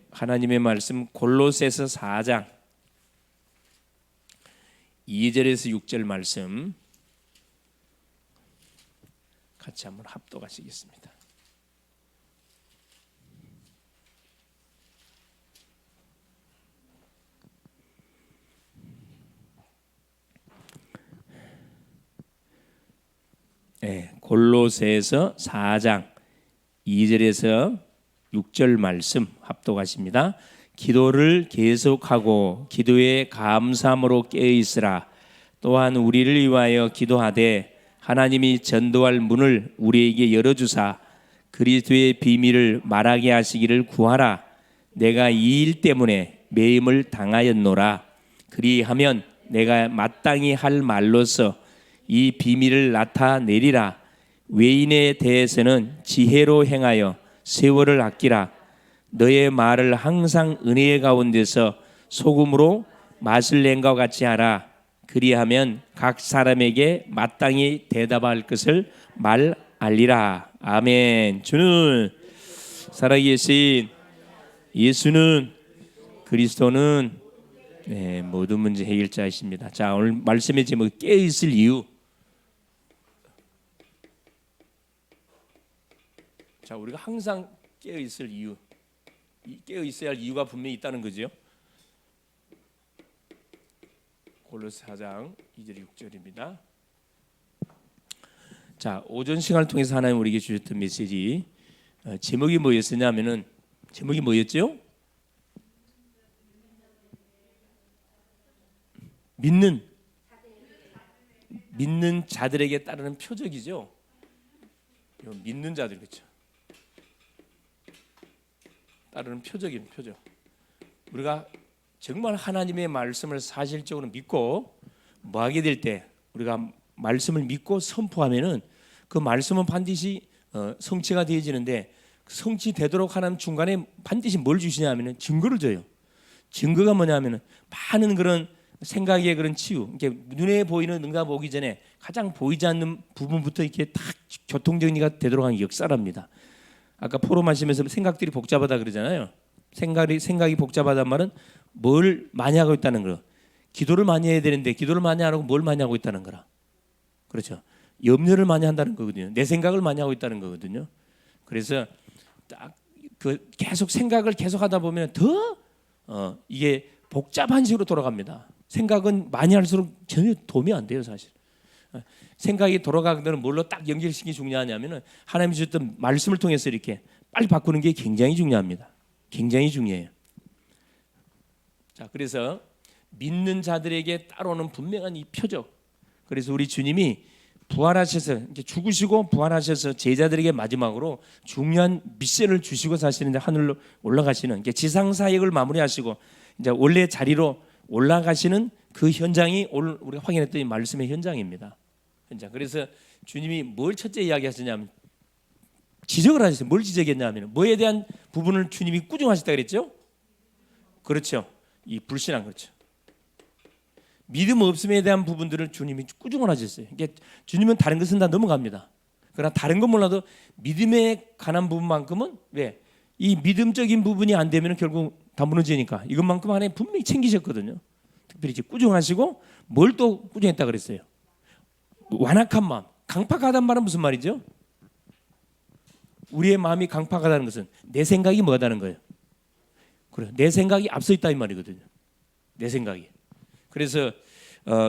하나님의 말씀 골로새서 4장 2절에서 6절 말씀 같이 한번 합독하시겠습니다. 골로새서 4장 2절에서 6절 말씀 합독하십니다. 기도를 계속하고 기도에 감사함으로 깨어 있으라. 또한 우리를 위하여 기도하되 하나님이 전도할 문을 우리에게 열어주사 그리스도의 비밀을 말하게 하시기를 구하라. 내가 이 일 때문에 매임을 당하였노라. 그리하면 내가 마땅히 할 말로서 이 비밀을 나타내리라. 외인에 대해서는 지혜로 행하여 세월을 아끼라. 너의 말을 항상 은혜의 가운데서 소금으로 맛을 낸 것 같이 하라. 그리하면 각 사람에게 마땅히 대답할 것을 말알리라. 아멘. 주는 살아계신 예수는 그리스도는 모든 문제 해결자이십니다. 자, 오늘 말씀의 제목 깨어있을 이유. 자, 우리가 항상 깨어있을 이유, 깨어있어야 할 이유가 분명히 있다는 거죠. 골로새 4장 2절 6절입니다. 자, 오전 시간을 통해서 하나님 우리에게 주셨던 메시지 제목이 뭐였었냐면은 제목이 뭐였죠? 믿는 자들에게 따르는 표적이죠. 믿는 자들, 그렇죠? 따르는 표적인 표적. 우리가 정말 하나님의 말씀을 사실적으로 믿고 뭐하게 될 때 우리가 말씀을 믿고 선포하면은 그 말씀은 반드시 성취가 되어지는데 성취되도록 하나님 중간에 반드시 뭘 주시냐면은 증거를 줘요. 증거가 뭐냐면은 많은 그런 생각의 그런 치유, 이렇게 눈에 보이는 응답 오기 전에 가장 보이지 않는 부분부터 이렇게 딱 교통 정리가 되도록 하는 역사랍니다. 아까 포럼 하시면서 생각들이 복잡하다 그러잖아요. 생각이 복잡하단 말은 뭘 많이 하고 있다는 거예요. 기도를 많이 해야 되는데 기도를 많이 안 하고 뭘 많이 하고 있다는 거라. 그렇죠. 염려를 많이 한다는 거거든요. 내 생각을 많이 하고 있다는 거거든요. 그래서 딱 그 계속 생각을 계속 하다 보면 더 이게 복잡한 식으로 돌아갑니다. 생각은 많이 할수록 전혀 도움이 안 돼요, 사실. 생각이 돌아가는 데는 뭘로 딱 연결시키기 중요하냐면은 하나님이 주셨던 말씀을 통해서 이렇게 빨리 바꾸는 게 굉장히 중요합니다. 굉장히 중요해요. 자, 그래서 믿는 자들에게 따라오는 분명한 이 표적. 그래서 우리 주님이 부활하셔서 이렇게 죽으시고 부활하셔서 제자들에게 마지막으로 중요한 미션을 주시고 사실은 하늘로 올라가시는 지상 사역을 마무리하시고 이제 원래 자리로 올라가시는 그 현장이 오늘 우리가 확인했던 이 말씀의 현장입니다. 현장. 그래서 주님이 뭘 첫째 이야기하시냐면 지적을 하셨어요. 뭘 지적했냐면 뭐에 대한 부분을 주님이 꾸중하셨다 그랬죠? 그렇죠. 이 불신앙, 그렇죠. 믿음 없음에 대한 부분들을 주님이 꾸중을 하셨어요. 그러니까 주님은 다른 것은 다 넘어갑니다. 그러나 다른 건 몰라도 믿음에 관한 부분만큼은 왜? 이 믿음적인 부분이 안 되면 결국 다 무너지니까 이것만큼 하나님 분명히 챙기셨거든요. 특별히 이제 꾸중하시고 뭘 또 꾸중했다 그랬어요? 완악한 마음. 강팍하다는 말은 무슨 말이죠? 우리의 마음이 강팍하다는 것은 내 생각이 뭐하다는 거예요. 그래, 내 생각이 앞서 있다 이 말이거든요. 내 생각이. 그래서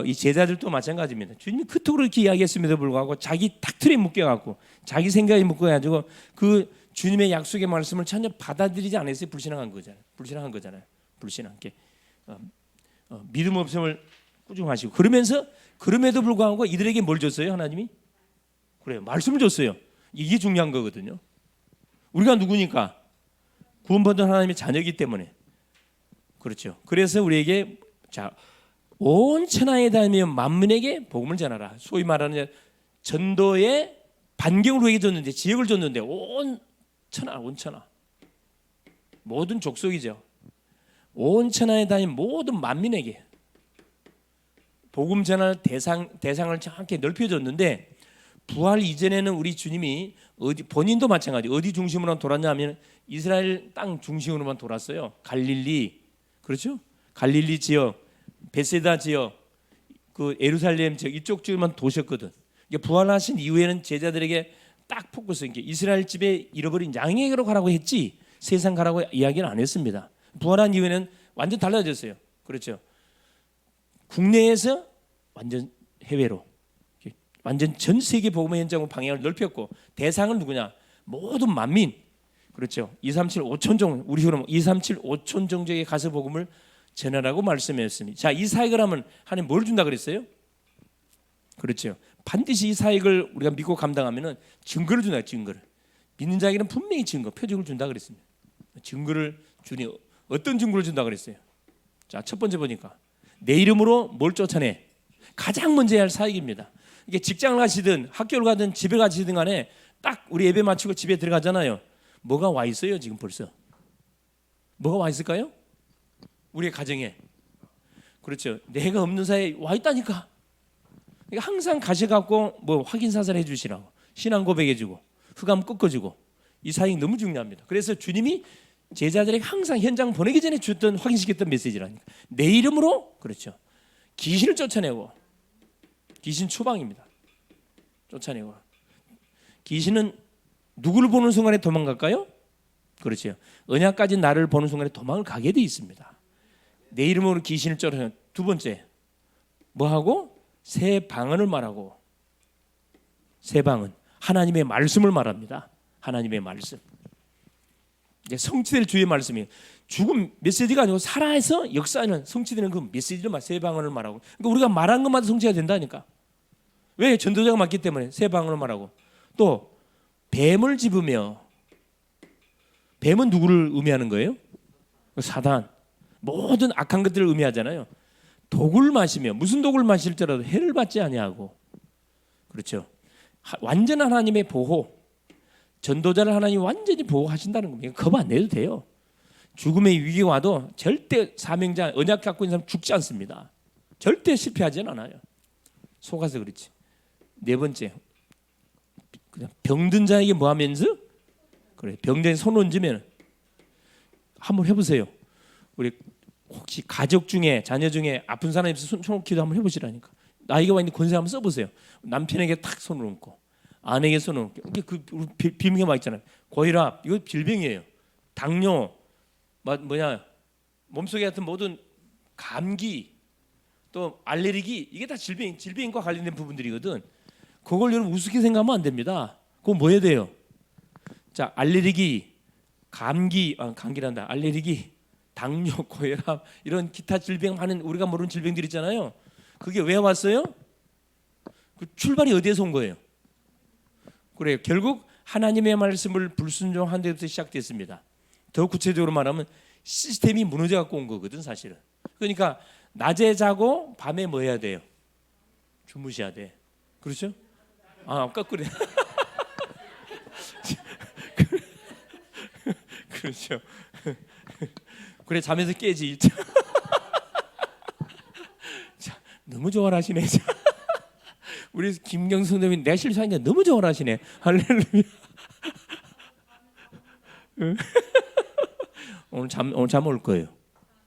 이 제자들도 마찬가지입니다. 주님이 그토록 이렇게 이야기했음에도 불구하고 자기 딱 틀에 묶여갖고 자기 생각에 묶여가지고 그 주님의 약속의 말씀을 전혀 받아들이지 않았어요. 불신앙한 거잖아요. 불신한 게 믿음 없음을 꾸중하시고 그러면서 그럼에도 불구하고 이들에게 뭘 줬어요? 하나님이? 그래요. 말씀을 줬어요. 이게 중요한 거거든요. 우리가 누구니까? 구원받은 하나님의 자녀이기 때문에. 그렇죠. 그래서 우리에게 온 천하에 다니며 만민에게 복음을 전하라. 소위 말하는 전도의 반경을 우리에게 줬는데 지역을 줬는데 온 천하 모든 족속이죠. 온 천하에 다니는 모든 만민에게 복음 전할 대상을 정확히 넓혀줬는데 부활 이전에는 우리 주님이 본인도 마찬가지 어디 중심으로 돌았냐면 이스라엘 땅 중심으로만 돌았어요. 갈릴리, 그렇죠? 갈릴리 지역, 베세다 지역, 그 예루살렘 지역 이쪽 지역만 도셨거든. 부활하신 이후에는 제자들에게 딱 포커스 있게 이스라엘 집에 잃어버린 양에게로 가라고 했지 세상 가라고 이야기는 안 했습니다. 부활한 이후에는 완전 달라졌어요. 그렇죠? 국내에서 완전 해외로, 완전 전 세계 복음의 현장으로 방향을 넓혔고 대상은 누구냐? 모든 만민. 그렇죠? 237 5천 종 우리 식으로 237 5천 종족에 가서 복음을 전하라고 말씀했습니다. 자, 이 사역을 하면 하나님 뭘 준다 그랬어요? 그렇죠. 반드시 이 사역을 우리가 믿고 감당하면은 증거를 준다. 증거를. 믿는 자에게는 분명히 증거, 표적을 준다 그랬습니다. 증거를 주니 어떤 증거를 준다 그랬어요? 자, 첫 번째 보니까 내 이름으로 뭘 쫓아내? 가장 먼저 해야 할 사역입니다. 이게 직장을 가시든 학교를 가든 집에 가시든 간에 딱 우리 예배 마치고 집에 들어가잖아요. 뭐가 와 있어요 지금 벌써? 뭐가 와 있을까요? 우리의 가정에. 그렇죠. 내가 없는 사이에 와 있다니까. 그러니까 항상 가셔갖고 뭐 확인 사살 해주시라고, 신앙 고백해주고, 흑암 꺾어주고, 이 사역이 너무 중요합니다. 그래서 주님이 제자들에게 항상 현장 보내기 전에 줬던 확인시켰던 메시지라니까. 내 이름으로, 그렇죠, 귀신을 쫓아내고, 귀신 추방입니다. 쫓아내고. 귀신은 누구를 보는 순간에 도망갈까요? 그렇죠. 언약 가진 나를 보는 순간에 도망을 가게 돼 있습니다. 내 이름으로 귀신을 쫓아내고. 두 번째 뭐하고? 새 방언을 말하고. 새 방언, 하나님의 말씀을 말합니다. 하나님의 말씀. 이제 성취될 주의 말씀이 죽음 메시지가 아니고 살아서 역사하는 성취되는 그 메시지를 새 방언을 말하고. 그러니까 우리가 말한 것마다 성취가 된다니까. 왜? 전도자가 맞기 때문에 새 방언을 말하고. 또 뱀을 집으며. 뱀은 누구를 의미하는 거예요? 사단. 모든 악한 것들을 의미하잖아요. 독을 마시며, 무슨 독을 마실지라도 해를 받지 아니하고. 그렇죠. 완전한 하나님의 보호. 전도자를 하나님이 완전히 보호하신다는 겁니다. 겁 안 내도 돼요. 죽음의 위기가 와도 절대 사명자 언약 갖고 있는 사람 죽지 않습니다. 절대 실패하지는 않아요. 속아서 그렇지. 네 번째, 그냥 병든 자에게 뭐 하면서? 그래, 병든 손 얹으면. 한번 해보세요. 우리 혹시 가족 중에, 자녀 중에 아픈 사람이 있어서 손 기도 한번 해보시라니까. 나이가 와 있는 권세 한번 써보세요. 남편에게 탁 손을 얹고, 아내에게 손을 얹고. 이게 그 비밀이 막 있잖아요. 고혈압, 이거 질병이에요. 당뇨, 뭐냐, 몸속에 같은 모든 감기, 또 알레르기, 이게 다 질병과 관련된 부분들이거든. 그걸 여러분 우습게 생각하면 안 됩니다. 그거 뭐 해야 돼요? 자, 알레르기, 감기란다. 알레르기, 당뇨, 고혈압, 이런 기타 질병 하는 우리가 모르는 질병들 있잖아요. 그게 왜 왔어요? 그 출발이 어디에서 온 거예요? 그래요. 결국 하나님의 말씀을 불순종한 데부터 시작됐습니다. 더 구체적으로 말하면 시스템이 무너져 갖고 온 거거든 사실은. 그러니까 낮에 자고 밤에 뭐 해야 돼요? 주무셔야 돼. 그렇죠? 아, 거꾸로. 그렇죠. 그래, 잠에서 깨지. 자, 너무 좋아하시네. 우리 김경수 선생님이 내 실수하니까 너무 좋아하시네. 할렐루야. 오늘 잠 올 거예요.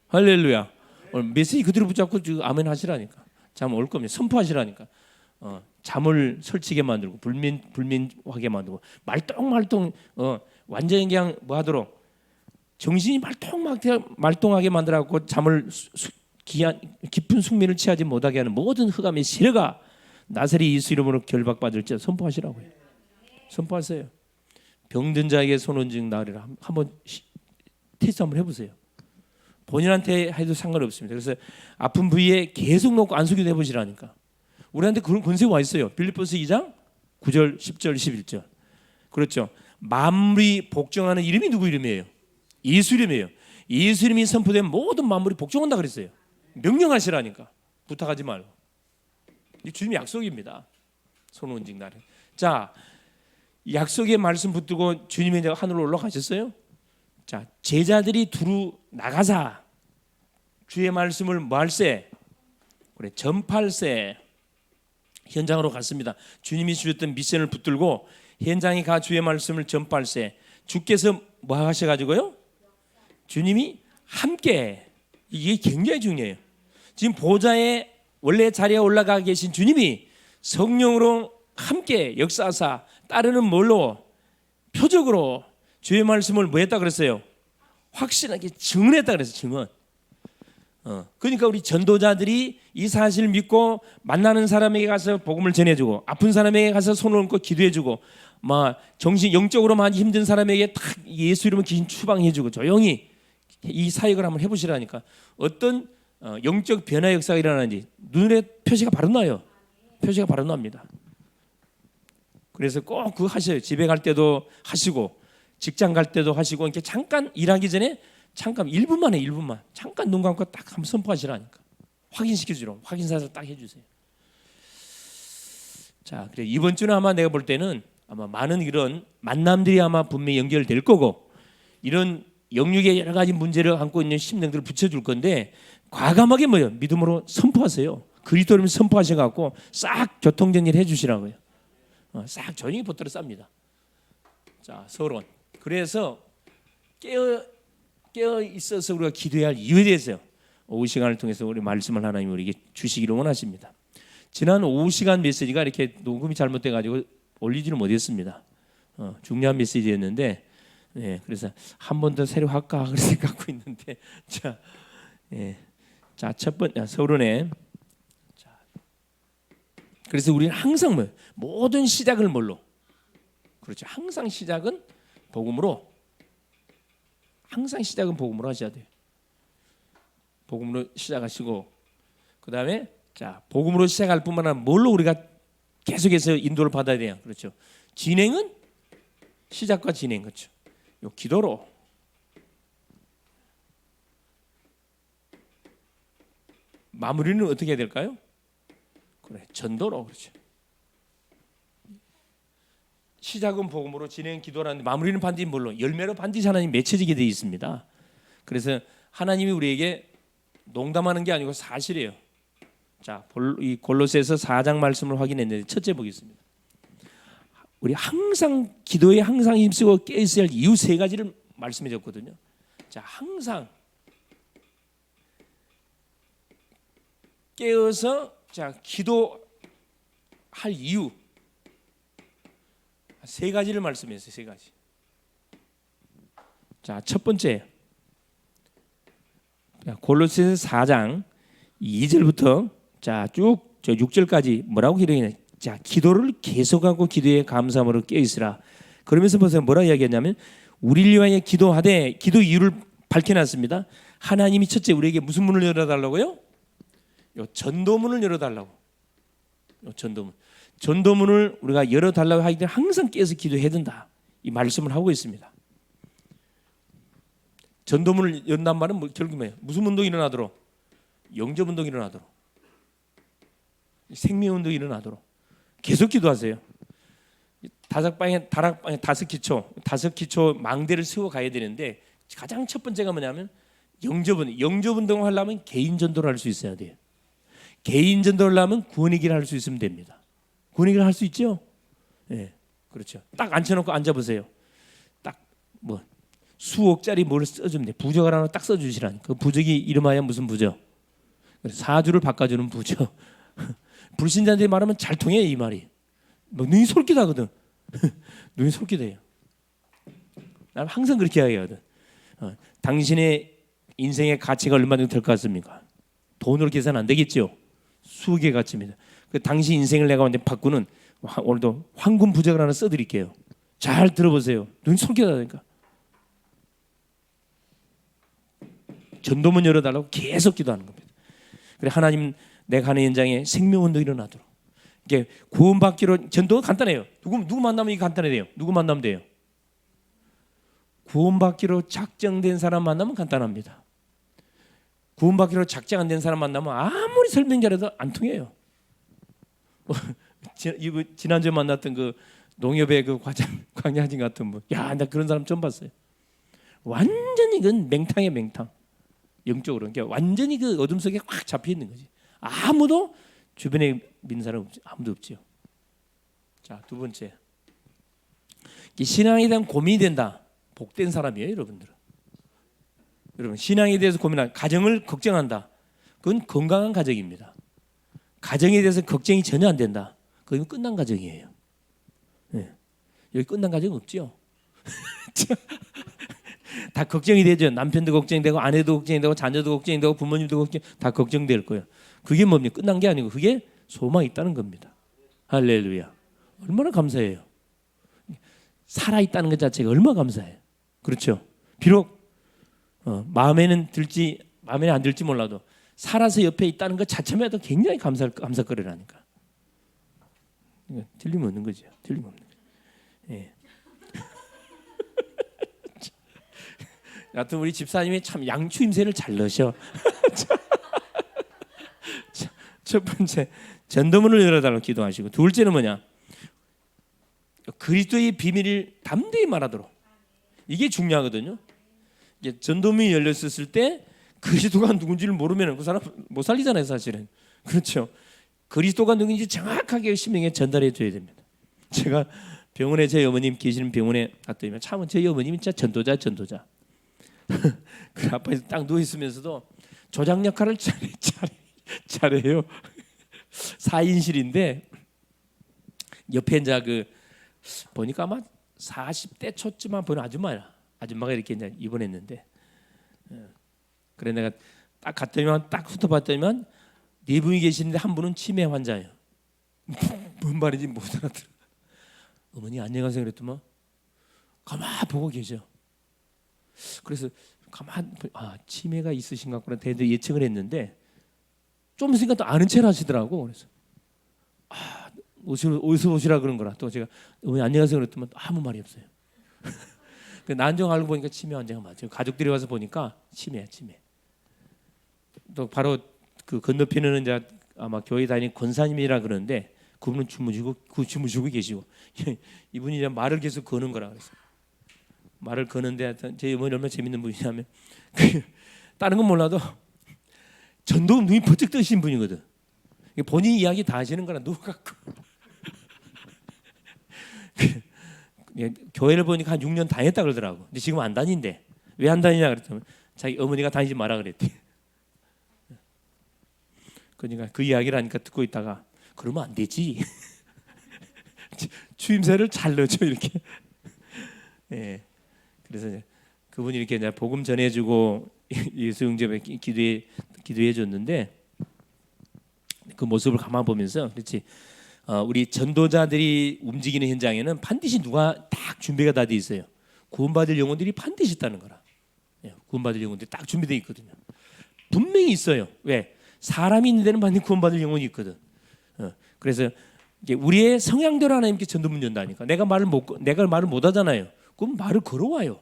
할렐루야. 오늘 메시지 그대로 붙잡고 아멘 하시라니까. 잠 올 겁니다. 선포하시라니까. 잠을 설치게 만들고 불면하게 만들고 말똥 완전히 그냥 뭐 하도록 정신이 말똥하게 만들어갖고 잠을 깊은 숙면을 취하지 못하게 하는 모든 흑암의 세력아 나사렛 예수 이름으로 결박받을지 선포하시라고요. 선포하세요. 병든 자에게 손 얹은 나으리라. 한번 테스트 한번 해보세요. 본인한테 해도 상관없습니다. 그래서 아픈 부위에 계속 놓고 안수기도 해보시라니까. 우리한테 그런 권세가 와 있어요. 빌립보서 2장 9절 10절 11절. 그렇죠. 만물이 복종하는 이름이 누구 이름이에요? 예수 이름이에요. 예수 이름이 선포된 모든 만물이 복종한다 그랬어요. 명령하시라니까. 부탁하지 말고. 이 주님의 약속입니다. 손 얹은 날에. 자, 약속의 말씀 붙들고 주님이 이제 하늘로 올라가셨어요. 자, 제자들이 두루 나가사 주의 말씀을 뭐 할세? 그래, 전팔세. 현장으로 갔습니다. 주님이 주셨던 미션을 붙들고 현장에 가 주의 말씀을 전파할세. 주께서 뭐 하셔가지고요? 주님이 함께, 이게 굉장히 중요해요. 지금 보좌에 원래 자리에 올라가 계신 주님이 성령으로 함께 역사하사 따르는 뭘로? 표적으로 주의 말씀을 뭐 했다 그랬어요? 확실하게 증언했다 그랬어요. 증언. 그러니까 우리 전도자들이 이 사실을 믿고 만나는 사람에게 가서 복음을 전해주고, 아픈 사람에게 가서 손을 얹고 기도해주고, 막 정신 영적으로 많이 힘든 사람에게 딱 예수 이름으로 귀신 추방해주고, 조용히 이 사역을 한번 해보시라니까 어떤 영적 변화 역사가 일어나는지 눈에 표시가 바로 나요. 표시가 바로 납니다. 그래서 꼭 그거 하셔요. 집에 갈 때도 하시고 직장 갈 때도 하시고, 이렇게 잠깐 일하기 전에 잠깐 1분만 해. 1분만 잠깐 눈 감고 딱 한번 선포하시라니까. 확인시켜주라. 확인사서 딱 해주세요. 자, 그래 이번 주는 아마 내가 볼 때는 아마 많은 이런 만남들이 아마 분명히 연결될 거고, 이런 영육의 여러 가지 문제를 안고 있는 심령들을 붙여줄 건데, 과감하게 뭐요? 믿음으로 선포하세요. 그리스도를 선포하셔갖고 싹 교통정리를 해주시라고요. 싹 조용히 붙들어 쌉니다. 자, 서론. 그래서 깨어 있어서 우리가 기도해야 할 이유에 대해서 오후 시간을 통해서 우리 말씀을 하나님 우리에게 주시기를 원하십니다. 지난 오후 시간 메시지가 이렇게 녹음이 잘못돼 가지고 올리지는 못했습니다. 중요한 메시지였는데, 그래서 한 번 더 새로 할까 그렇게 갖고 있는데, 자, 첫 번째 서론에, 그래서 우리는 항상 모든 시작을 뭘로? 그렇죠. 항상 시작은 복음으로. 항상 시작은 복음으로 하셔야 돼요. 복음으로 시작하시고, 그 다음에 자 복음으로 시작할 뿐만 아니라 뭘로 우리가 계속해서 인도를 받아야 돼요. 그렇죠. 진행은 시작과 진행, 그렇죠. 요 기도로. 마무리는 어떻게 해야 될까요? 그래, 전도로. 그렇죠. 시작은 복음으로, 진행은 기도라는데 마무리는 반드시 뭘로? 열매로 반드시 하나님 맺혀지게 되어 있습니다. 그래서 하나님이 우리에게 농담하는 게 아니고 사실이에요. 자, 이 골로새서 4장 말씀을 확인했는데 첫째 보겠습니다. 우리 항상 기도에 항상 힘쓰고 깨어 있어야 할 이유 세 가지를 말씀해 줬거든요. 자, 항상 깨어서 자 기도할 이유 세 가지를 말씀했어요. 세 가지. 자, 첫 번째 골로새서 4장 2절부터 자 쭉 저 6절까지 뭐라고 기록했냐? 자, 기도를 계속하고 기도에 감사함으로 깨어 있으라. 그러면서 보세요. 뭐라 이야기했냐면 우리를 위하여 기도하되, 기도 이유를 밝혀놨습니다. 하나님이 첫째 우리에게 무슨 문을 열어달라고요? 요 전도문을 열어달라고. 요 전도문을 우리가 열어달라고 하기 때문에 항상 깨어서 기도해야 된다. 이 말씀을 하고 있습니다. 전도문을 연단 말은 결국 뭐예요? 무슨 운동이 일어나도록? 영접 운동이 일어나도록, 생명 운동이 일어나도록 계속 기도하세요. 다락방에 5기초 망대를 세워 가야 되는데, 가장 첫 번째가 뭐냐면 영접 운동을 하려면 개인 전도를 할 수 있어야 돼요. 개인 전도를 하려면 구원의 길을 할 수 있으면 됩니다. 구원의 길을 할 수 있죠? 네, 그렇죠. 딱 앉혀놓고 앉아보세요. 딱 뭐 수억짜리 뭘 써주면 돼. 부적을 하나 딱 써주시라니. 그 부적이 이름하여 무슨 부적? 사주를 바꿔주는 부적. 불신자들이 말하면 잘 통해 이 말이. 뭐 눈이 솔깃하거든. 눈이 솔깃해요. 나는 항상 그렇게 이야기하거든. 당신의 인생의 가치가 얼마 정도 될 것 같습니까? 돈으로 계산 안 되겠죠. 수억의 가치입니다. 그 당신 인생을 내가 완전 바꾸는, 오늘도 황금 부적을 하나 써드릴게요. 잘 들어보세요. 눈이 솔깃하다니까. 전도문 열어달라고 계속 기도하는 겁니다. 그래, 하나님 내가 하는 현장에 생명운동이 일어나도록. 이게 구원받기로, 전도가 간단해요. 누구 만나면 이게 간단해요. 누구 만나면 돼요? 구원받기로 작정된 사람 만나면 간단합니다. 구원받기로 작정 안 된 사람 만나면 아무리 설명 잘해도 안 통해요. 지난주에 만났던 그 농협의 그 광야진 같은 분, 야, 나 그런 사람 처음 봤어요. 완전히 그건 맹탕이에요, 맹탕. 영적으로. 그러니까 완전히 그 어둠 속에 확 잡혀 있는 거지. 아무도 주변에 믿는 사람 아무도 없지요. 자, 두 번째, 신앙에 대한 고민이 된다. 복된 사람이에요, 여러분들은. 여러분, 신앙에 대해서 고민한다. 가정을 걱정한다. 그건 건강한 가정입니다. 가정에 대해서 걱정이 전혀 안 된다. 그건 끝난 가정이에요. 네. 여기 끝난 가정 없죠? 다 걱정이 되죠. 남편도 걱정이 되고, 아내도 걱정이 되고, 자녀도 걱정이 되고, 부모님도 걱정, 다 걱정될 거예요. 그게 뭡니까? 끝난 게 아니고 그게 소망이 있다는 겁니다. 할렐루야. 얼마나 감사해요. 살아 있다는 것 자체가 얼마나 감사해요. 그렇죠. 비록 마음에는 안 들지 몰라도 살아서 옆에 있다는 것 자체마다 굉장히 감사거리라니까. 틀림없는 거죠. 틀림없는 거죠. 예. 여하튼 우리 집사님이 참 양추임새를 잘 넣으셔. 첫 번째, 전도문을 열어달라고 기도하시고, 둘째는 뭐냐? 그리스도의 비밀을 담대히 말하도록. 이게 중요하거든요. 이게 전도문이 열렸을 때 그리스도가 누군지를 모르면 그 사람 못 살리잖아요, 사실은. 그렇죠. 그리스도가 누군지 정확하게 신명에 전달해 줘야 됩니다. 제가 병원에 제 어머님 계시는 병원에 갔더니 참 제 어머님이 진짜 전도자. 그 앞에서 딱 누워 있으면서도 조장 역할을 잘해요. 4인실인데 옆에 이제 그 보니까 아마 40대 초쯤만 보는 아줌마가 이렇게 이제 입원했는데, 그래 내가 딱 갔더니만 딱 훑어봤더니만 네 분이 계시는데 한 분은 치매 환자예요. 뭔 말인지 못 알아들어. 어머니 안녕하세요 그랬더만 가만 보고 계셔. 그래서 가만 치매가 있으신가 보다 대도 예측을 했는데 좀 있으니까 또 아는 체를 하시더라고. 그래서 어디서 오시라 그런 거라. 또 제가 어머니 안녕하세요 그랬더만 아무 말이 없어요. 난정 알고 보니까 치매 환자가 맞아요. 가족들이 와서 보니까 치매. 또 바로 그 건너편에는 이제 아마 교회 다니는 권사님이라 그러는데 그분은 주무시고 계시고 이분이 이제 말을 계속 거는 거라 그래서 말을 거는데 제 어머니 얼마나 재밌는 분이냐면 다른 건 몰라도 전도 눈이 번쩍 뜨신 분이거든. 본인 이야기 다 하시는 거라 누워갖고 교회를 보니까 한 6년 다녔다 그러더라고. 근데 지금 안 다닌대. 왜 안 다니냐 그랬더니 자기 어머니가 다니지 마라 그랬대. 그러니까 그 이야기를 하니까 듣고 있다가 그러면 안 되지. 추임새를 잘 넣죠 이렇게. 예. 그래서 그분이 이렇게 이제 복음 전해주고 예수 영접에 기도해 줬는데 그 모습을 가만 보면서 그렇지. 우리 전도자들이 움직이는 현장에는 반드시 누가 딱 준비가 다 돼 있어요. 구원받을 영혼들이 반드시 있다는 거라. 예, 구원받을 영혼들이 딱 준비되어 있거든요. 분명히 있어요. 왜? 사람이 있는 데는 반드시 구원받을 영혼이 있거든. 그래서 이게 우리의 성향대로 하나님께 전도문 연다니까. 내가 말을 못 하잖아요. 그럼 말을 걸어와요.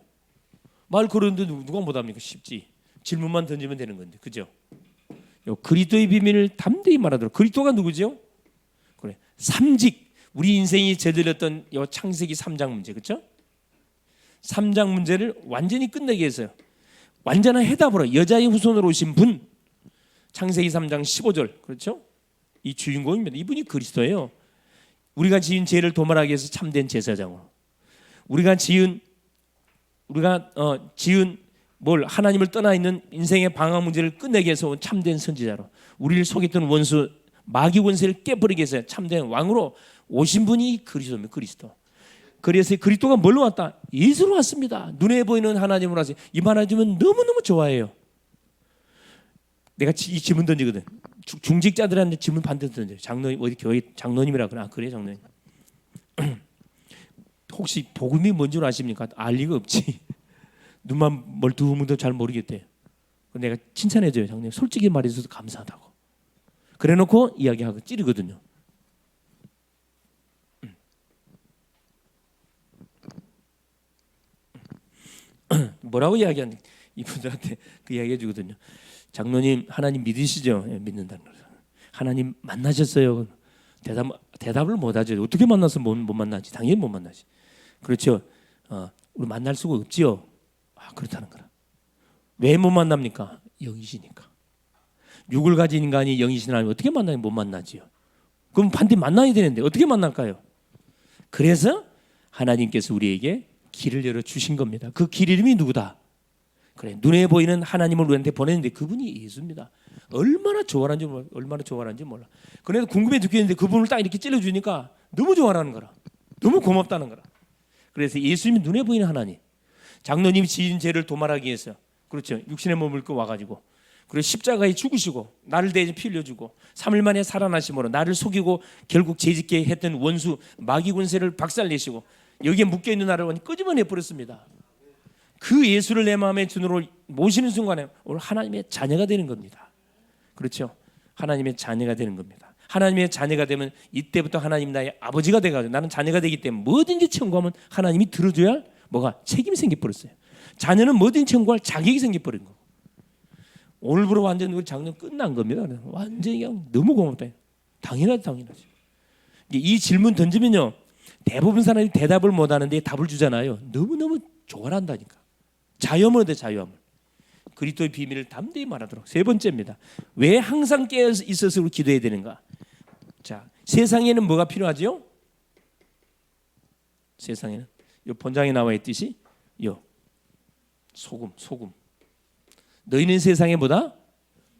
말 걸었는데 누가 못 합니까? 쉽지. 질문만 던지면 되는 건데, 그죠? 그리스도의 비밀을 담대히 말하도록. 그리스도가 누구죠? 그래, 삼직. 우리 인생이 저질렀던 요 창세기 3장 문제, 그렇죠? 3장 문제를 완전히 끝내게 해서요. 완전한 해답으로 여자의 후손으로 오신 분. 창세기 3장 15절, 그렇죠? 이 주인공입니다. 이분이 그리스도예요. 우리가 지은 죄를 도말하기 위해서 참된 제사장으로. 우리가 지은 뭘 하나님을 떠나 있는 인생의 방황 문제를 끝내기 위해서 온 참된 선지자로, 우리를 속였던 원수 마귀 권세를 깨버리기 위해서 참된 왕으로 오신 분이 그리스도입니다. 그리스도. 그래서 그리스도가 뭘로 왔다? 예수로 왔습니다. 눈에 보이는 하나님으로 왔어요. 이 하나님은 너무너무 좋아해요. 내가 이 질문 던지거든. 중직자들한테 질문 반드시 던져요. 장로님 어디 교회 장로님이라 그래. 그래 장로님. 혹시 복음이 뭔 줄 아십니까? 알 리가 없지. 눈만 멀뚱멀뚱 잘 모르겠대. 내가 칭찬해줘요. 장로님 솔직히 말해줘서 감사하다고. 그래놓고 이야기하고 찌르거든요. 뭐라고 이야기하는 이분들한테 그 이야기해 주거든요. 장로님 하나님 믿으시죠? 예, 믿는다는 거죠. 하나님 만나셨어요? 대답을 못하죠. 어떻게 만나서 못 만나지? 당연히 못 만나지. 그렇죠. 우리 만날 수가 없지요. 그렇다는 거라. 왜 못 만납니까? 영이시니까. 육을 가진 인간이 영이신 하나님 어떻게 만나면 못 만나지요? 그럼 반드시 만나야 되는데 어떻게 만날까요? 그래서 하나님께서 우리에게 길을 열어 주신 겁니다. 그 길 이름이 누구다? 그래, 눈에 보이는 하나님을 우리한테 보냈는데 그분이 예수입니다. 얼마나 좋아하는지 몰라. 그래도 궁금해 죽겠는데 그분을 딱 이렇게 찔러주니까 너무 좋아하는 거라. 너무 고맙다는 거라. 그래서 예수님이 눈에 보이는 하나님. 장로님이 지은 죄를 도말하기 위해서, 그렇죠, 육신의 몸을 입고 와가지고, 그리고 십자가에 죽으시고 나를 대해 피 흘려주고 3일 만에 살아나심으로 나를 속이고 결국 죄짓게 했던 원수 마귀 군세를 박살내시고 여기에 묶여있는 나를 완전히 끄집어내 버렸습니다. 그 예수를 내 마음의 주으로 모시는 순간에 오늘 하나님의 자녀가 되는 겁니다. 그렇죠? 하나님의 자녀가 되는 겁니다. 하나님의 자녀가 되면 이때부터 하나님 나의 아버지가 돼가지고 나는 자녀가 되기 때문에 뭐든지 청구하면 하나님이 들어줘야 할 뭐가 책임이 생겨버렸어요. 자녀는 뭐든지 청구할 자격이 생겨버린 거고, 오늘부로 완전 우리 작년 끝난 겁니다. 완전히 그냥 너무 고맙다. 당연하지. 이 질문 던지면요, 대부분 사람이 대답을 못하는데 답을 주잖아요. 너무너무 좋아한다니까. 자유함을 얻어, 자유함을. 그리스도의 비밀을 담대히 말하도록. 세 번째입니다. 왜 항상 깨어 있어서 기도해야 되는가? 자, 세상에는 뭐가 필요하죠? 세상에는 이 본장에 나와 있듯이 소금. 너희는 세상에 뭐다?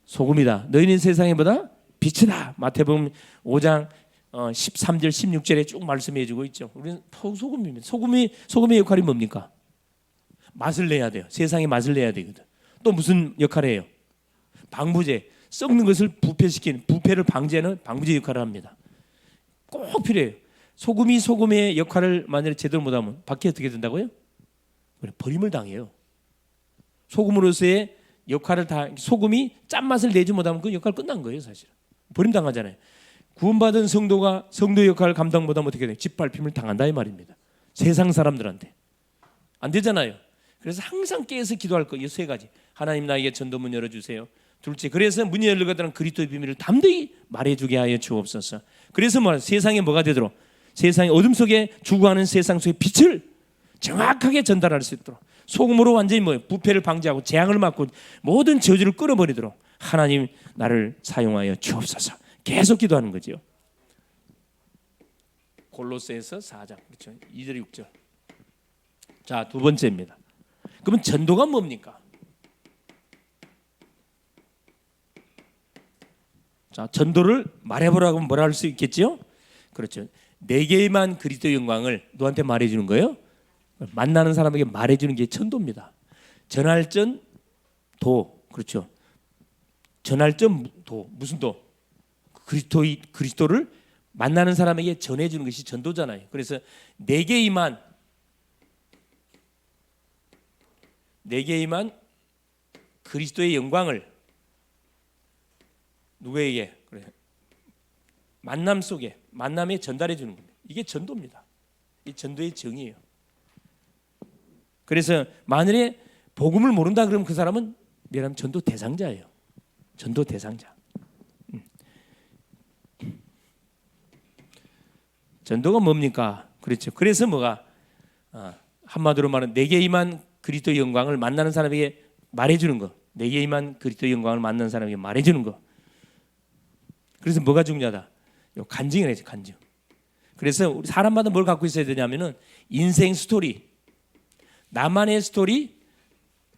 소금이다. 너희는 세상에 뭐다? 빛이다. 마태복음 5장 13절 16절에 쭉 말씀해주고 있죠. 우리는 소금입니다. 소금의 역할이 뭡니까? 맛을 내야 돼요. 세상에 맛을 내야 되거든. 또 무슨 역할을 해요? 방부제, 썩는 것을 부패를 방지하는 방부제 역할을 합니다. 꼭 필요해요. 소금이 소금의 역할을 만약에 제대로 못하면 밖에 어떻게 된다고요? 버림을 당해요. 소금으로서의 역할을 다, 소금이 짠맛을 내지 못하면 그 역할 끝난 거예요. 사실 버림당하잖아요. 구원받은 성도가 성도의 역할을 감당 못하면 어떻게 돼요? 짓밟힘을 당한다 이 말입니다. 세상 사람들한테 안 되잖아요. 그래서 항상 깨어서 기도할 거 이 세 가지. 하나님 나에게 전도문 열어주세요. 둘째, 그래서 문이 열리거든 그리스도의 비밀을 담대히 말해주게 하여 주옵소서. 그래서 세상에 뭐가 되도록, 세상의 어둠 속에 죽어가는 세상 속의 빛을 정확하게 전달할 수 있도록, 소금으로 완전히 부패를 방지하고 재앙을 막고 모든 저주를 끌어버리도록 하나님 나를 사용하여 주옵소서. 계속 기도하는 거죠. 골로새서 4장 그렇죠? 2절 6절. 자, 두 번째입니다. 그러면 전도가 뭡니까? 자, 전도를 말해보라고 하면 뭐라 할 수 있겠죠? 그렇죠. 내게만 그리스도의 영광을 너한테 말해주는 거예요. 만나는 사람에게 말해주는 게 전도입니다. 전할전 도, 그렇죠. 전할전 도, 무슨 도? 그리스도를 만나는 사람에게 전해주는 것이 전도잖아요. 그래서 내게 임한 그리스도의 영광을 누구에게? 그래. 만남 속에, 만남에 전달해 주는 겁니다. 이게 전도입니다. 이 전도의 정의예요. 그래서 만일에 복음을 모른다 그러면 그 사람은 내라면 전도 대상자예요. 전도 대상자. 전도가 뭡니까? 그렇죠. 그래서 뭐가 한마디로 말하면 내게 임한 그리스도의 영광을 만나는 사람에게 말해주는 거. 내게 임한 그리스도의 영광을 만나는 사람에게 말해주는 거. 그래서 뭐가 중요하다? 간증을 해야지, 간증. 그래서 우리 사람마다 뭘 갖고 있어야 되냐면은 인생 스토리, 나만의 스토리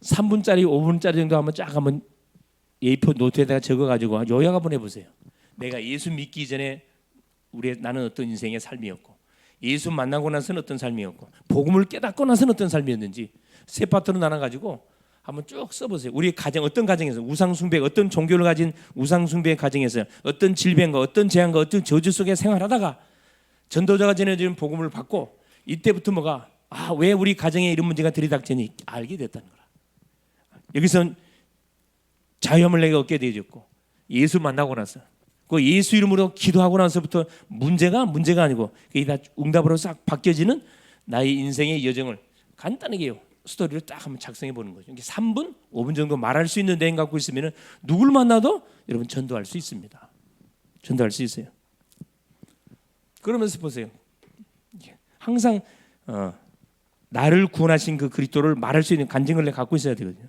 3분짜리, 5분짜리 정도 한번 A4 노트에다가 적어가지고 요약 한번 해보세요. 내가 예수 믿기 전에 나는 어떤 인생의 삶이었고, 예수 만나고 나서는 어떤 삶이었고, 복음을 깨닫고 나서는 어떤 삶이었는지 세 파트로 나눠가지고 한번 쭉 써보세요. 우리 가정, 어떤 가정에서 우상숭배, 어떤 종교를 가진 우상숭배의 가정에서 어떤 질병과 어떤 재앙과 어떤 저주 속에 생활하다가 전도자가 전해주는 복음을 받고 이때부터 왜 우리 가정에 이런 문제가 들이닥치니 알게 됐다는 거라. 여기서 자유함을 내가 얻게 되어졌고, 예수 만나고 나서 그 예수 이름으로 기도하고 나서부터 문제가 아니고 그게 다 응답으로 싹 바뀌어지는 나의 인생의 여정을 간단하게 스토리를 딱 한번 작성해 보는 거죠. 이게 3분, 5분 정도 말할 수 있는 내용 갖고 있으면 누굴 만나도 여러분 전도할 수 있습니다. 전도할 수 있어요. 그러면서 보세요. 항상 나를 구원하신 그 그리스도를 말할 수 있는 간증을 갖고 있어야 되거든요.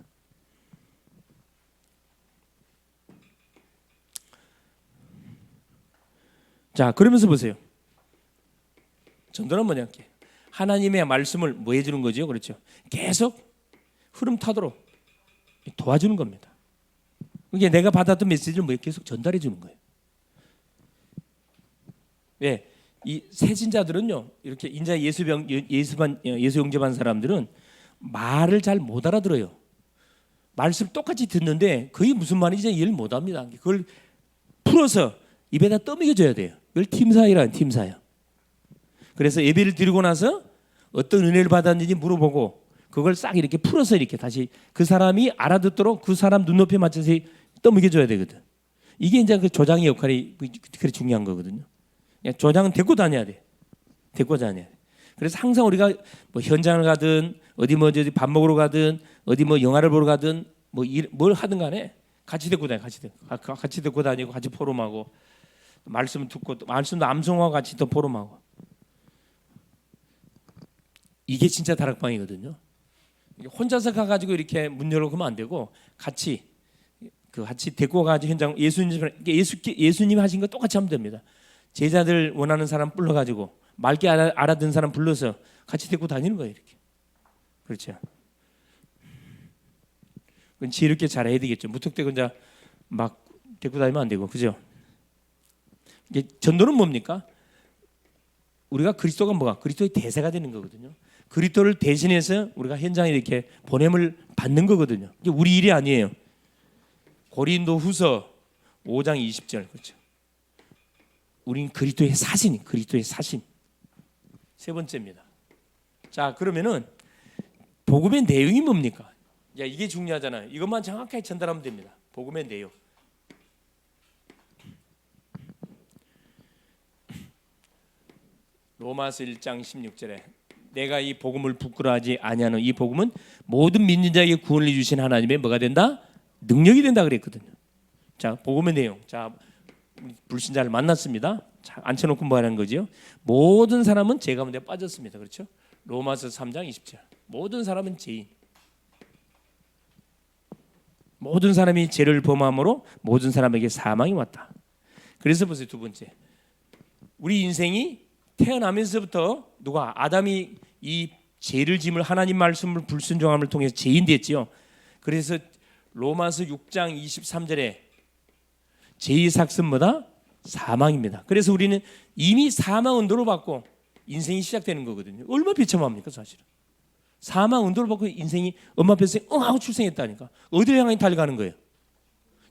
자, 그러면서 보세요. 전도는 뭐냐? 하나님의 말씀을 뭐 해주는 거죠? 그렇죠? 계속 흐름 타도록 도와주는 겁니다. 이게 내가 받았던 메시지를 뭐 계속 전달해 주는 거예요. 예, 이 세진자들은요, 이렇게 인자 예수 영접한 사람들은 말을 잘 못 알아들어요. 말씀 똑같이 듣는데 그게 무슨 말인지 이해를 못 합니다. 그걸 풀어서 입에다 떠먹여 줘야 돼요. 그걸 팀사이라는 팀사야. 그래서 예배를 드리고 나서 어떤 은혜를 받았는지 물어보고 그걸 싹 이렇게 풀어서 이렇게 다시 그 사람이 알아듣도록 그 사람 눈높이에 맞춰서 떠먹여 줘야 되거든. 이게 이제 그 조장의 역할이 그렇게 중요한 거거든요. 조장은 데리고 다녀야 돼. 데리고 다녀야 돼. 그래서 항상 우리가 뭐 현장을 가든 어디 뭐 밥 먹으러 가든 어디 뭐 영화를 보러 가든 뭘 하든 간에 같이 데리고 다녀. 같이 데리고 다니고 같이 포럼하고 말씀 듣고 또 말씀도 암송하고 같이 또 포럼하고. 이게 진짜 다락방이거든요. 혼자서 가가지고 이렇게 문 열고 그러면 안 되고 같이 데리고 가지고 현장 예수님 하신 거 똑같이 하면 됩니다. 제자들 원하는 사람 불러가지고 맑게 알아듣는 사람 불러서 같이 데리고 다니는 거예요. 이렇게. 그렇죠. 그건 지혜롭게 잘해야 되겠죠. 무턱대고 이제 막 데리고 다니면 안 되고, 그죠? 이게 전도는 뭡니까? 우리가 그리스도가 뭐가? 그리스도의 대세가 되는 거거든요. 그리스도를 대신해서 우리가 현장에 이렇게 보냄을 받는 거거든요. 이게 우리 일이 아니에요. 고린도후서 5장 20절 그렇죠. 우린 그리스도의 사신, 그리스도의 사신. 세 번째입니다. 자, 그러면은 복음의 내용이 뭡니까? 야, 이게 중요하잖아요. 이것만 정확하게 전달하면 됩니다. 복음의 내용. 로마서 1장 16절에 내가 이 복음을 부끄러워하지 아니하는 이 복음은 모든 믿는 자에게 구원을 주신 하나님의 뭐가 된다? 능력이 된다 그랬거든요. 자, 복음의 내용. 자, 불신자를 만났습니다. 자, 앉혀놓고 뭐 하는 거죠? 모든 사람은 죄 가운데 빠졌습니다. 그렇죠? 로마서 3장 20절. 모든 사람은 죄인. 모든 사람이 죄를 범함으로 모든 사람에게 사망이 왔다. 그래서 보세요. 두 번째. 우리 인생이 태어나면서부터 누가 아담이 이 죄를 짐을 하나님 말씀을 불순종함을 통해서 죄인 됐지요. 그래서 로마서 6장 23절에 죄의 삭은 뭐다? 사망입니다. 그래서 우리는 이미 사망 운도를 받고 인생이 시작되는 거거든요. 얼마나 비참합니까 사실은. 사망 운도를 받고 인생이 엄마 뱃속에 하고 출생했다니까. 어디를 향해 달려가는 거예요?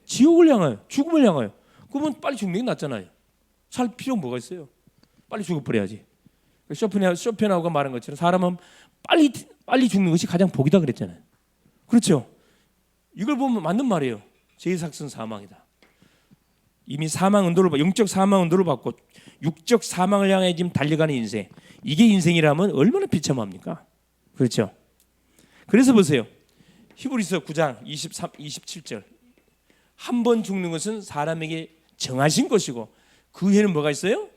지옥을 향하여, 죽음을 향하여. 그러면 빨리 죽는 게 낫잖아요. 살 필요가 뭐가 있어요? 빨리 죽어버려야지. 쇼펜하우가 말한 것처럼 사람은 빨리 죽는 것이 가장 복이다 그랬잖아요. 그렇죠? 이걸 보면 맞는 말이에요. 죄의 삭은 사망이다. 이미 사망 운도를 영적 사망 운도를 받고 육적 사망을 향해 지금 달려가는 인생. 이게 인생이라면 얼마나 비참합니까? 그렇죠? 그래서 보세요. 히브리서 9장 23, 27절. 한 번 죽는 것은 사람에게 정하신 것이고 그 후에는 뭐가 있어요?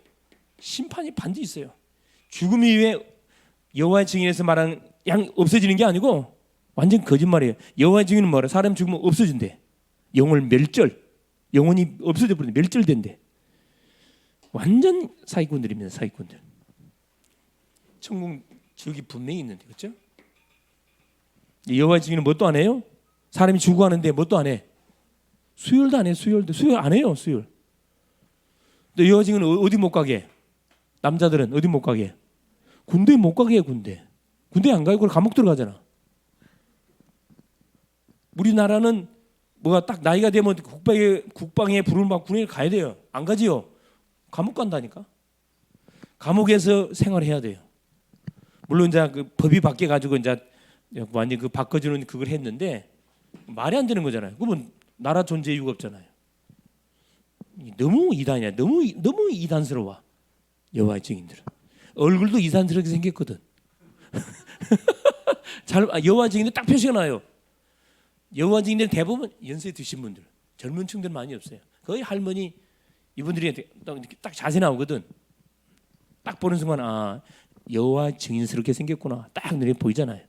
심판이 반드시 있어요. 죽음 이후에 여호와의 증인에서 말하는 없어지는 게 아니고 완전 거짓말이에요. 여호와의 증인은 뭐라? 사람 죽으면 없어진대. 영을 멸절. 영혼이 없어져 버린대. 멸절된대. 완전 사기꾼들입니다. 사기꾼들. 천국 지옥이 분명히 있는데 그렇죠? 여호와의 증인은 뭣도 안 해요? 사람이 죽어가는데 뭣도 안 해. 수혈도 안 해. 수혈 안 해요. 수혈. 또 여호와의 증인은 어디 못 가게? 남자들은 어디 못 가게? 군대 못 가게 해요. 군대 안 가요. 그걸 감옥 들어가잖아. 우리나라는 뭐가 딱 나이가 되면 국방에 부름을 받고 군에 가야 돼요. 안 가지요. 감옥 간다니까. 감옥에서 생활해야 돼요. 물론 이제 그 법이 바뀌어 가지고 이제 완전 그 바꿔주는 그걸 했는데 말이 안 되는 거잖아요. 그러면 나라 존재 이유가 없잖아요. 너무 이단이야. 너무 이단스러워. 여호와의 증인들은 얼굴도 이단스럽게 생겼거든. 여호와 증인들 딱 표시가 나요. 여호와 증인들 대부분 연세 드신 분들, 젊은 층들 많이 없어요. 거의 할머니 이분들이 딱 자세 나오거든. 딱 보는 순간 여호와 증인스럽게 생겼구나. 딱 눈에 보이잖아요.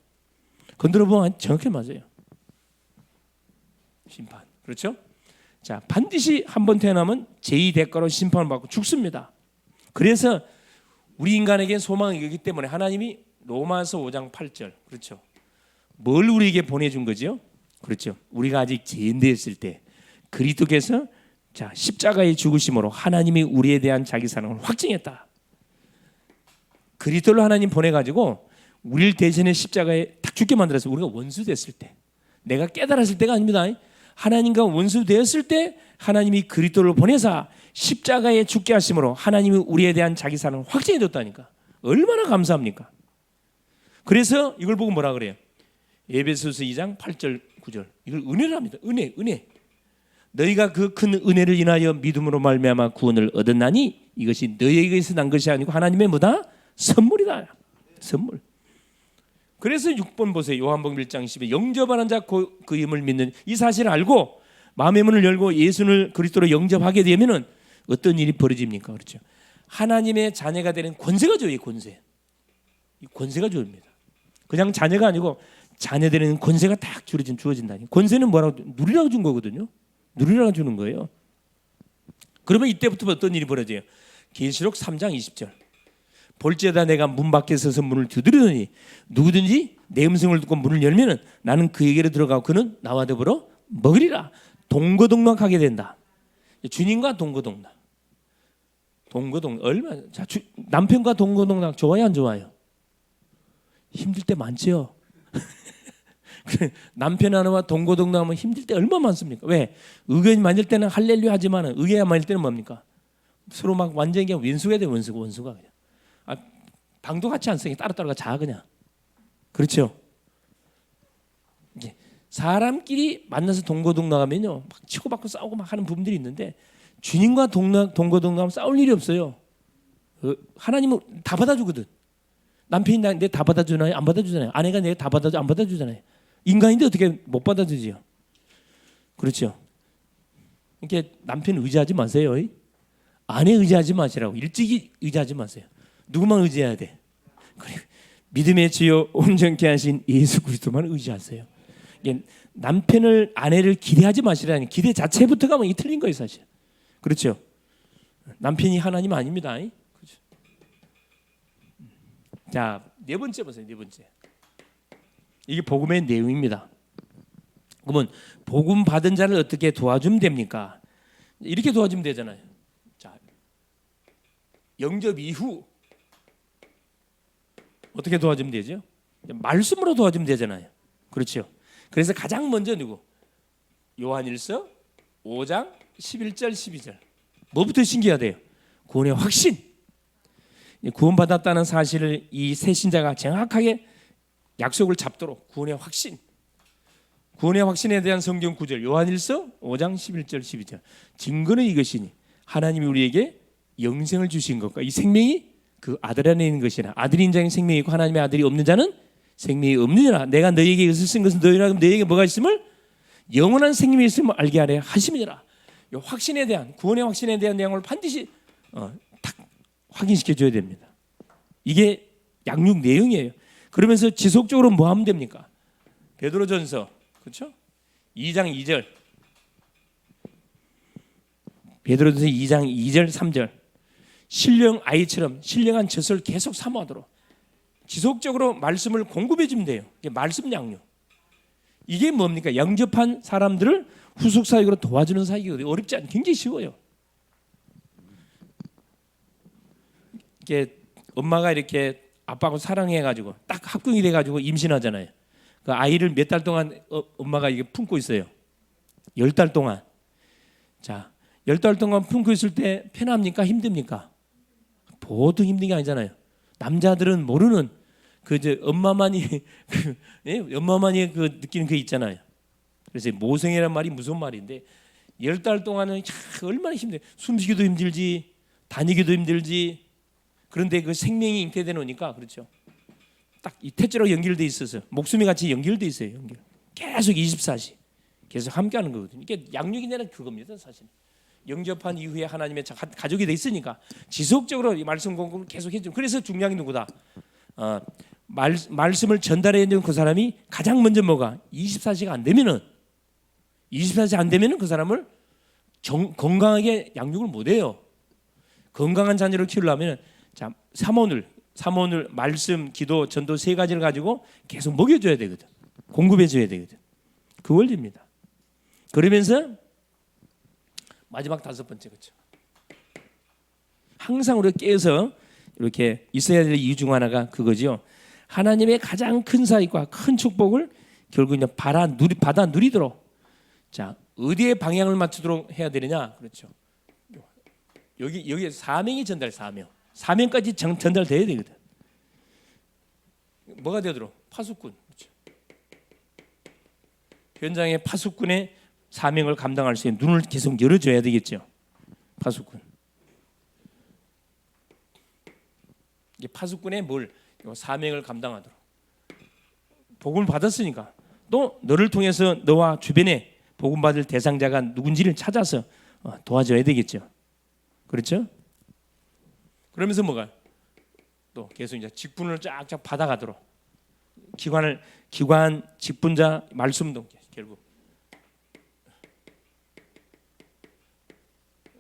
건드려 보면 정확히 맞아요. 심판. 그렇죠? 자, 반드시 한 번 태어나면 죄의 대가로 심판을 받고 죽습니다. 그래서 우리 인간에게 소망이 있기 때문에 하나님이 로마서 5장 8절 그렇죠. 뭘 우리에게 보내준 거죠? 그렇죠. 우리가 아직 죄인되었을 때 그리스도께서 자 십자가의 죽으심으로 하나님이 우리에 대한 자기 사랑을 확증했다. 그리스도를 하나님 보내가지고 우리를 대신해 십자가에 딱 죽게 만들어서 우리가 원수 됐을 때 내가 깨달았을 때가 아닙니다. 하나님과 원수 되었을 때 하나님이 그리스도를 보내사 십자가에 죽게 하심으로 하나님이 우리에 대한 자기 사랑을 확증해 줬다니까. 얼마나 감사합니까? 그래서 이걸 보고 뭐라 그래요? 에베소서 2장 8절 9절 이걸 은혜랍니다. 은혜. 너희가 그 큰 은혜를 인하여 믿음으로 말미암아 구원을 얻었나니 이것이 너희에게서 난 것이 아니고 하나님의 뭐다? 선물이다. 선물. 그래서 6번 보세요. 요한복음 1장 10에 영접하는 자 그 이름을 믿는 이 사실을 알고 마음의 문을 열고 예수를 그리스도로 영접하게 되면은 어떤 일이 벌어집니까? 그렇죠. 하나님의 자녀가 되는 권세가 줘요. 권세. 이 권세가 주어집니다. 그냥 자녀가 아니고 자녀 되는 권세가 딱 주어진다니. 권세는 뭐라고 누리라고 준 거거든요. 누리라고 주는 거예요. 그러면 이때부터 어떤 일이 벌어져요? 계시록 3장 20절. 볼지어다 내가 문 밖에 서서 문을 두드리더니 누구든지 내 음성을 듣고 문을 열면은 나는 그에게로 들어가고 그는 나와 더불어 먹으리라. 동거동락하게 된다. 주님과 동거동락. 얼마? 자, 남편과 동거동락 좋아요, 안 좋아요? 힘들 때 많죠. 남편 하나와 동거동락하면 힘들 때 얼마나 많습니까? 왜? 의견이 맞을 때는 할렐루야 하지만 의견이 맞을 때는 뭡니까? 서로 막 완전히 그냥 원수가 돼. 원수가 그냥. 방도 같이 안 쓰게 따로따로 자 그냥. 그렇죠? 이제 사람끼리 만나서 동거동락하면요 막 치고받고 싸우고 막 하는 부분들이 있는데 주님과 동거동락하면 싸울 일이 없어요. 하나님은 다 받아주거든. 남편이 내 다 받아주나요? 안 받아주잖아요. 아내가 내 다 받아주 안 받아주잖아요. 인간인데 어떻게 못 받아주지요? 그렇죠? 이렇게 남편 의지하지 마세요. 아내 의지하지 마시라고. 일찍이 의지하지 마세요. 누구만 의지해야 돼? 그래. 믿음의 주요 온전케 하신 예수 그리스도만 의지하세요. 남편을 아내를 기대하지 마시라니. 기대 자체부터가 뭐 이 틀린 거예요 사실. 그렇죠? 남편이 하나님 아닙니다. 그렇죠? 자, 네 번째 보세요. 네 번째. 이게 복음의 내용입니다. 그러면 복음 받은 자를 어떻게 도와주면 됩니까? 이렇게 도와주면 되잖아요. 자, 영접 이후 어떻게 도와주면 되죠? 말씀으로 도와주면 되잖아요. 그렇죠? 그래서 가장 먼저 누구? 요한일서 5장 11절 12절. 뭐부터 신기하대요? 구원의 확신. 구원받았다는 사실을 이 새 신자가 정확하게 약속을 잡도록 구원의 확신. 구원의 확신에 대한 성경 구절 요한일서 5장 11절 12절. 증거는 이것이니 하나님이 우리에게 영생을 주신 것과 이 생명이 그 아들 안에 있는 것이라. 아들인 자에게 생명이 있고 하나님의 아들이 없는 자는 생명이 없느니라. 내가 너희에게 이것을 쓴 것은 너희에게 뭐가 있음을 영원한 생명이 있음을 알게 하려 하심이니라. 이 확신에 대한 구원의 확신에 대한 내용을 반드시 딱 확인시켜 줘야 됩니다. 이게 양육 내용이에요. 그러면서 지속적으로 뭐 하면 됩니까? 베드로전서 그렇죠? 2장 2절. 베드로전서 2장 2절 3절. 신령 아이처럼 신령한 젖을 계속 사모하도록 지속적으로 말씀을 공급해 주면 돼요. 이게 말씀 양육. 이게 뭡니까? 영접한 사람들을 후속 사역으로 도와주는 사역이 어렵지 않아요. 굉장히 쉬워요. 이게 엄마가 이렇게 아빠하고 사랑해가지고 딱 합격이 돼가지고 임신하잖아요. 그 아이를 몇 달 동안 엄마가 이게 품고 있어요. 10달 동안. 자, 10달 동안 품고 있을 때 편합니까? 힘듭니까? 보통 힘든 게 아니잖아요. 남자들은 모르는 엄마만이 엄마만이 느끼는 게 있잖아요. 그래서 모성애란 말이 무슨 말인데 10달 동안은 얼마나 힘들어요. 숨쉬기도 힘들지, 다니기도 힘들지. 그런데 그 생명이 잉태돼 놓으니까 그렇죠. 딱 이 태초로 연결돼 있어서 목숨이 같이 연결돼 있어요. 계속 24시 계속 함께하는 거거든요. 이게 양육이 내는 그겁니다, 사실. 영접한 이후에 하나님의 가족이 돼 있으니까 지속적으로 이 말씀 공급을 계속 해줘. 그래서 중요한 게 누구다? 말씀을 전달해야 되는 그 사람이 가장 먼저 뭐가 24시가 안 되면은 그 사람을 건강하게 양육을 못 해요. 건강한 자녀를 키우려면 자, 삼원을 말씀, 기도, 전도 세 가지를 가지고 계속 먹여줘야 되거든. 공급해줘야 되거든. 그 원리입니다. 그러면서 마지막 다섯 번째 거죠. 항상 우리가 깨어서 이렇게 있어야 될 이유 중 하나가 그거죠. 하나님의 가장 큰 사익과 큰 축복을 결국 이제 받아 누리도록 자 어디에 방향을 맞추도록 해야 되느냐 그렇죠. 여기 사명이 사명까지 전달돼야 되거든. 뭐가 되도록 파수꾼 그렇죠. 현장의 파수꾼의 사명을 감당할 수 있는 눈을 계속 열어줘야 되겠죠. 파수꾼. 이게 파수꾼의 사명을 감당하도록 복음을 받았으니까 또 너를 통해서 너와 주변에 복음 받을 대상자가 누군지를 찾아서 도와줘야 되겠죠. 그렇죠? 그러면서 뭐가 또 계속 이제 직분을 쫙쫙 받아가도록 기관 직분자 말씀도 결국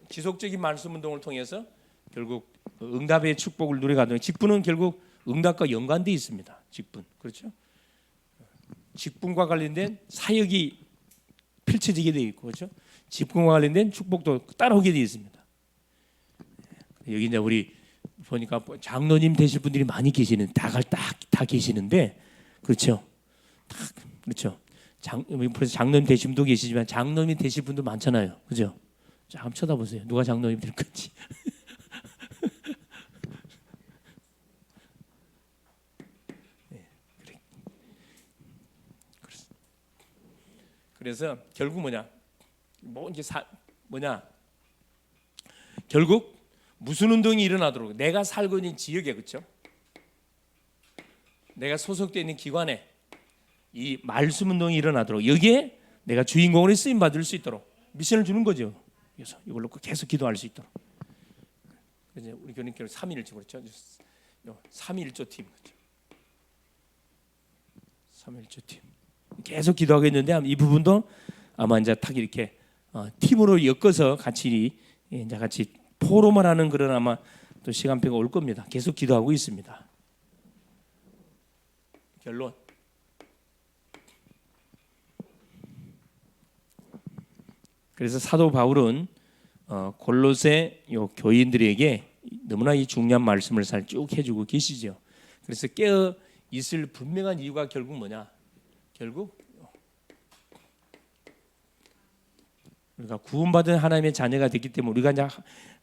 지속적인 말씀 운동을 통해서 결국 응답의 축복을 누려가도록 직분은 결국 응답과 연관되어 있습니다. 직분 그렇죠? 직분과 관련된 사역이 펼쳐지게 되어 있고 그렇죠? 직분과 관련된 축복도 따라오게 되어 있습니다. 여기 이제 우리 보니까 장로님 되실 분들이 많이 계시는 다 계시는데 그렇죠? 그렇죠? 벌써 장로님 되신 분도 계시지만 장로님 되실 분도 많잖아요. 그죠? 자, 한번 쳐다보세요. 누가 장로님 될 건지. 그래서 결국 결국 무슨 운동이 일어나도록 내가 살고 있는 지역에 그렇죠? 내가 소속되어 있는 기관에 이 말씀 운동이 일어나도록 여기에 내가 주인공으로 쓰임 받을 수 있도록 미션을 주는 거죠. 그래서 이걸로 계속 기도할 수 있도록. 그래서 우리 교님께서 3.1조 그렇죠? 3.1조 팀 그렇죠? 3.1조 팀 계속 기도하고 있는데 이 부분도 아마 이제 딱 이렇게 팀으로 엮어서 같이 포럼을 하는 그런 아마 또 시간표가 올 겁니다. 계속 기도하고 있습니다. 결론. 그래서 사도 바울은 골로새 교인들에게 너무나 이 중요한 말씀을 잘 쭉 해주고 계시죠. 그래서 깨어 있을 분명한 이유가 결국 뭐냐? 결국 우리가 구원받은 하나님의 자녀가 됐기 때문에 우리가 이제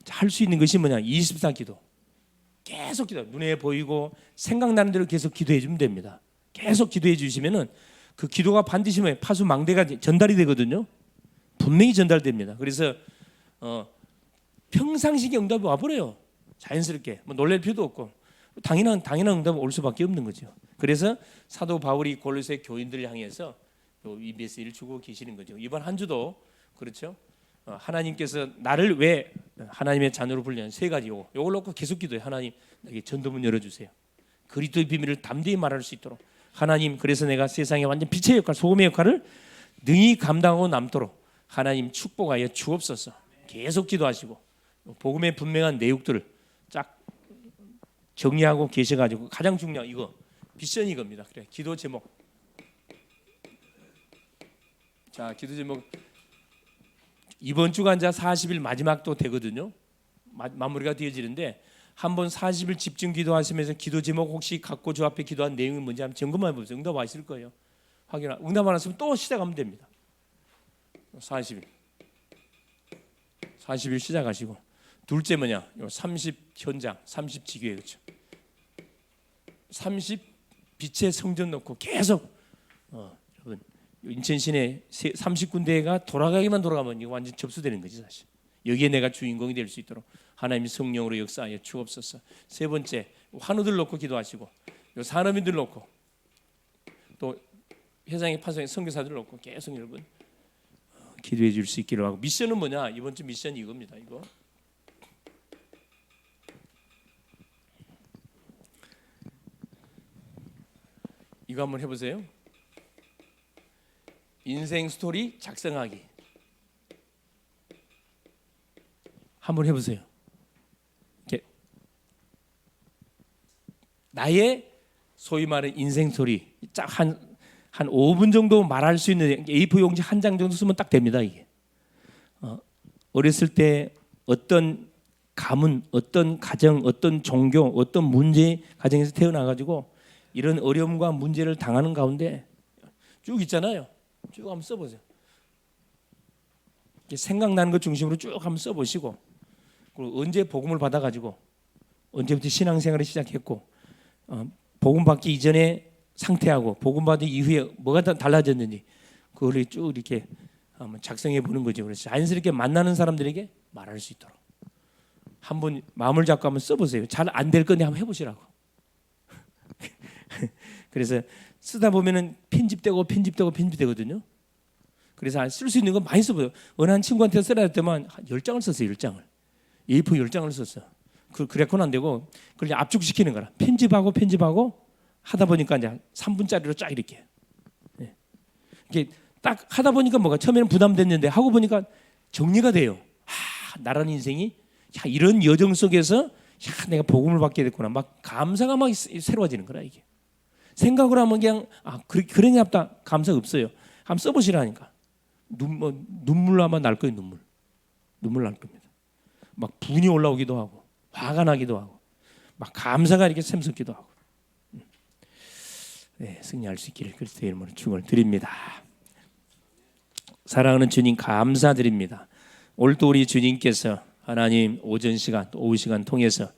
할 수 있는 것이 뭐냐? 24 기도. 계속 기도. 눈에 보이고 생각나는 대로 계속 기도해 주면 됩니다. 계속 기도해 주시면은 그 기도가 반드시 파수 망대가 전달이 되거든요. 분명히 전달됩니다. 그래서 평상시에 응답이 와버려요. 자연스럽게 놀랄 필요도 없고 당연한 응답이 올 수밖에 없는 거죠. 그래서 사도 바울이 골로새 교인들을 향해서 이 메시지를 주고 계시는 거죠. 이번 한 주도 그렇죠. 하나님께서 나를 왜 하나님의 자녀로 불리는 세 가지요. 이걸 놓고 계속 기도해. 하나님 내게 전도문 열어주세요. 그리스도의 비밀을 담대히 말할 수 있도록 하나님 그래서 내가 세상에 완전 빛의 역할 소금의 역할을 능히 감당하고 남도록 하나님 축복하여 주옵소서. 계속 기도하시고 복음의 분명한 내용들을 쫙 정리하고 계셔가지고 가장 중요한 이거 미션이 이겁니다. 그래 기도 제목. 자 기도 제목 이번 주가 이제 40일 마지막도 되거든요. 마무리가 되어지는데 한번 40일 집중 기도하시면서 기도 제목 혹시 갖고 저 앞에 기도한 내용이 뭔지 한번 점검해 보세요. 응답 와 있을 거예요. 응답 안 왔으면 또 시작하면 됩니다. 40일 시작하시고 둘째 뭐냐? 30 현장, 30 지교회 그렇죠. 30 빛의 성전 놓고 계속 여러분 인천 시내 30군데가 돌아가면 이거 완전 접수되는 거지 사실. 여기에 내가 주인공이 될 수 있도록 하나님 성령으로 역사하여 주옵소서. 세 번째 환우들 놓고 기도하시고 산업인들 놓고 또 회장의 파송의 선교사들 놓고 계속 여러분 기도해 줄 수 있기를 하고 미션은 뭐냐? 이번 주 미션이 이겁니다. 이거 한번 해보세요. 인생 스토리 작성하기 한번 해보세요. 나의 소위 말하는 인생 스토리 한 5분 정도 말할 수 있는 A4 용지 한 장 정도 쓰면 딱 됩니다. 이게 어렸을 때 어떤 가문, 어떤 가정, 어떤 종교, 어떤 문제 가정에서 태어나가지고 이런 어려움과 문제를 당하는 가운데 쭉 있잖아요. 쭉 한번 써보세요. 생각나는 것 중심으로 쭉 한번 써보시고, 그리고 언제 복음을 받아가지고 언제부터 신앙생활을 시작했고, 복음 받기 이전에 상태하고 복음 받은 이후에 뭐가 달라졌는지 그걸 쭉 이렇게 한번 작성해 보는 거죠. 그래서 자연스럽게 만나는 사람들에게 말할 수 있도록 한번 마음을 잡고 한번 써보세요. 잘 안 될 건데 한번 해보시라고. 그래서 쓰다 보면은 편집되거든요. 그래서 쓸 수 있는 건 많이 써보세요. 어느 한 친구한테 쓰라 했더만 10장을 썼어요. 10장을. A4 10장을 썼어. 그래서는 안 되고 그걸 압축시키는 거라. 편집하고 하다 보니까 이제 3분짜리로 쫙 이렇게. 이게 딱 하다 보니까 뭐가 처음에는 부담됐는데 하고 보니까 정리가 돼요. 나라는 인생이 이런 여정 속에서 내가 복음을 받게 됐구나. 막 감사가 막 새로워지는 거라 이게. 생각으로 하면 그냥 그런 게 없다. 감사가 없어요. 한번 써보시라니까. 눈물 아마 날 거예요. 눈물 날 겁니다. 막 분이 올라오기도 하고 화가 나기도 하고 막 감사가 이렇게 샘솟기도 하고. 네, 승리할 수 있기를 그리스도의 이름으로 축원을 드립니다. 사랑하는 주님 감사드립니다. 오늘도 우리 주님께서 하나님 오전 시간 또 오후 시간 통해서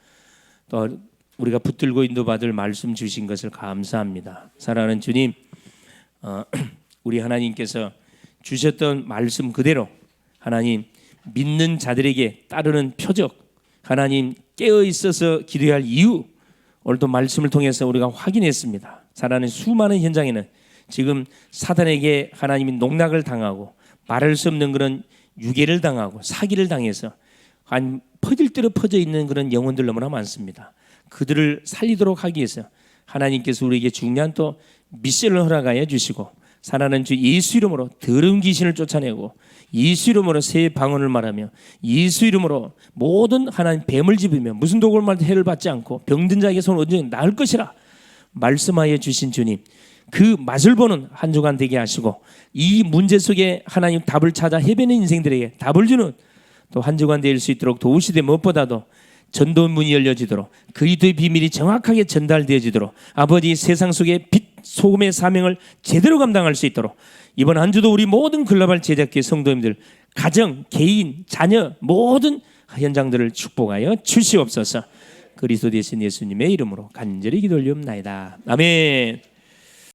또 우리가 붙들고 인도받을 말씀 주신 것을 감사합니다. 사랑하는 주님, 우리 하나님께서 주셨던 말씀 그대로 하나님 믿는 자들에게 따르는 표적, 하나님 깨어 있어서 기도해야 할 이유, 오늘도 말씀을 통해서 우리가 확인했습니다. 사랑하는 수많은 현장에는 지금 사단에게 하나님이 농락을 당하고 말할 수 없는 그런 유괴를 당하고 사기를 당해서 한 퍼질 대로 퍼져 있는 그런 영혼들 너무나 많습니다. 그들을 살리도록 하기 위해서 하나님께서 우리에게 중요한 또 미션을 허락하여 주시고, 사랑하는 주 예수 이름으로 더러운 귀신을 쫓아내고 예수 이름으로 새 방언을 말하며 예수 이름으로 모든 하나님 뱀을 집으며 무슨 독을 말도 해를 받지 않고 병든 자에게 손을 언제나 나을 것이라 말씀하여 주신 주님, 그 맛을 보는 한 주간 되게 하시고 이 문제 속에 하나님 답을 찾아 헤매는 인생들에게 답을 주는 또 한 주간 될 수 있도록 도우시되, 무엇보다도 전도 문이 열려지도록 그리스도의 비밀이 정확하게 전달되어지도록 아버지 세상 속의 빛 소금의 사명을 제대로 감당할 수 있도록 이번 한 주도 우리 모든 글로벌 제작계 성도님들 가정, 개인, 자녀 모든 현장들을 축복하여 주시옵소서. 그리스도 되신 예수님의 이름으로 간절히 기도 올리옵나이다. 아멘.